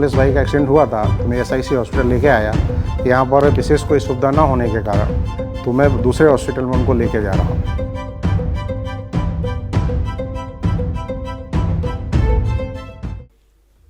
अखिलेश भाई का एक्सीडेंट हुआ था तो मैं SIC हॉस्पिटल लेके आया। यहाँ पर विशेष कोई सुविधा ना होने के कारण तो मैं दूसरे हॉस्पिटल में उनको लेके जा रहा हूँ।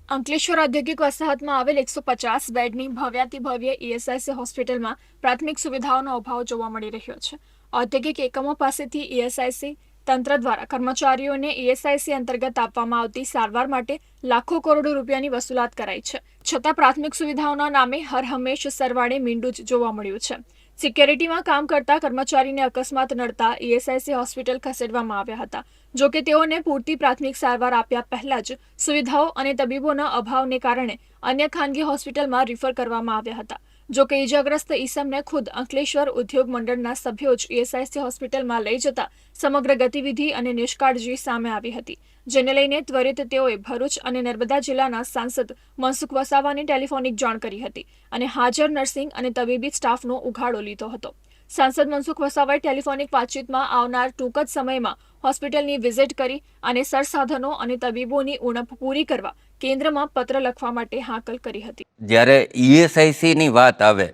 અંકલેશ્વર ઔદ્યોગિક વસાહતમાં આવેલ 150 બેડની ભવ્યાતિભવ્ય ESIC હોસ્પિટલમાં પ્રાથમિક સુવિધાઓનો અભાવ જોવા મળી રહ્યો છે। ઔદ્યોગિક એકમો પાસેથી ESIC તંત્ર દ્વારા કર્મચારીઓને ESIC અંતર્ગત આપવામાં આવતી સારવાર માટે લાખો કરોડો રૂપિયાની વસૂલાત કરાઈ છે, છતાં પ્રાથમિક સુવિધાઓના નામે હર હંમેશ સરવાળે મીંડું જ જોવા મળ્યું છે। સિક્યોરિટીમાં કામ કરતા કર્મચારીને અકસ્માત નડતા ESIC હોસ્પિટલ ખસેડવામાં આવ્યા હતા। જો કે તેઓને પૂરતી પ્રાથમિક સારવાર આપ્યા પહેલા જ સુવિધાઓ અને તબીબોના અભાવને કારણે અન્ય ખાનગી હોસ્પિટલમાં રિફર કરવામાં આવ્યા હતા। જો કે ઇજાગ્રસ્ત ઈસમને ખુદ અંકલેશ્વર ઉદ્યોગ મંડળના સભ્યો જ ESIC હોસ્પિટલમાં લઈ જતા સમગ્ર ગતિવિધિ અને નિષ્કાળજી સામે આવી હતી, જેને લઈને ત્વરિત તેઓએ ભરૂચ અને નર્મદા જિલ્લાના સાંસદ મનસુખ વસાવાને ટેલિફોનિક જાણ કરી હતી અને હાજર નર્સિંગ અને તબીબી સ્ટાફનો ઉઘાડો લીધો હતો। સાંસદ મનસુખ વસાવાએ ટેલિફોનિક વાતચીતમાં આવનાર ટૂંક જ સમયમાં હોસ્પિટલની વિઝિટ કરી અને સંસાધનો અને તબીબોની ઉણપ પૂરી કરવા કેન્દ્રમાં પત્ર લખવા માટે હાકલ કરી હતી। જ્યારે ESICની વાત આવે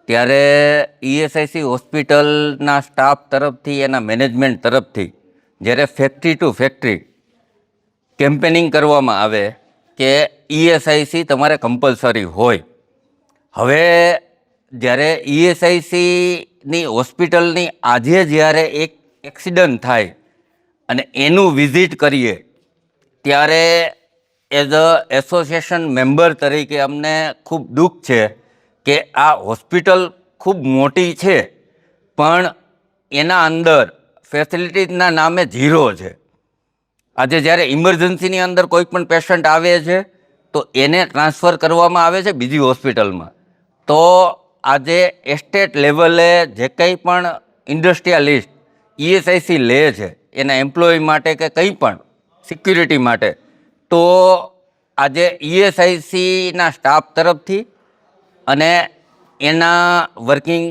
ત્યારે ESIC હોસ્પિટલના સ્ટાફ તરફથી, એના મેનેજમેન્ટ તરફથી જ્યારે ફેક્ટરી ટુ ફેક્ટરી કેમ્પેનિંગ કરવામાં આવે કે ESIC તમારે કમ્પલસરી હોય। હવે જ્યારે ESICની હોસ્પિટલની આજે જ્યારે એક એક્સિડન્ટ થાય અને એનું વિઝિટ કરીએ ત્યારે એઝ અ એસોસિએશન મેમ્બર તરીકે અમને ખૂબ દુઃખ છે કે આ હોસ્પિટલ ખૂબ મોટી છે પણ એના અંદર ફેસિલિટીઝના નામે ઝીરો છે। આજે જ્યારે ઇમરજન્સીની અંદર કોઈ પણ પેશન્ટ આવે છે તો એને ટ્રાન્સફર કરવામાં આવે છે બીજી હોસ્પિટલમાં। તો આજે એસ્ટેટ લેવલે જે કંઈ પણ ઇન્ડસ્ટ્રીયાલિસ્ટ ESIC લે છે એના એમ્પ્લોય માટે કે કંઈ પણ સિક્યુરિટી માટે, તો આજે ESICના સ્ટાફ તરફથી અને એના વર્કિંગ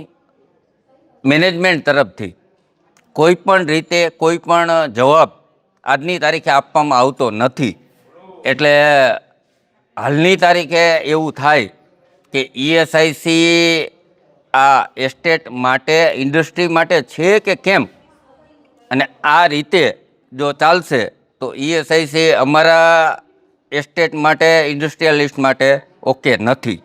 મેનેજમેન્ટ તરફથી કોઈ પણ રીતે કોઈ પણ જવાબ આજની તારીખે આપવામાં આવતો નથી। એટલે હાલની તારીખે એવું થાય કે ESIC આ એસ્ટેટ માટે, ઇન્ડસ્ટ્રી માટે છે કે કેમ, અને આ રીતે જો ચાલશે તો ESIC અમારા એસ્ટેટ માટે, ઇન્ડસ્ટ્રીયલિસ્ટ માટે ઓકે નથી।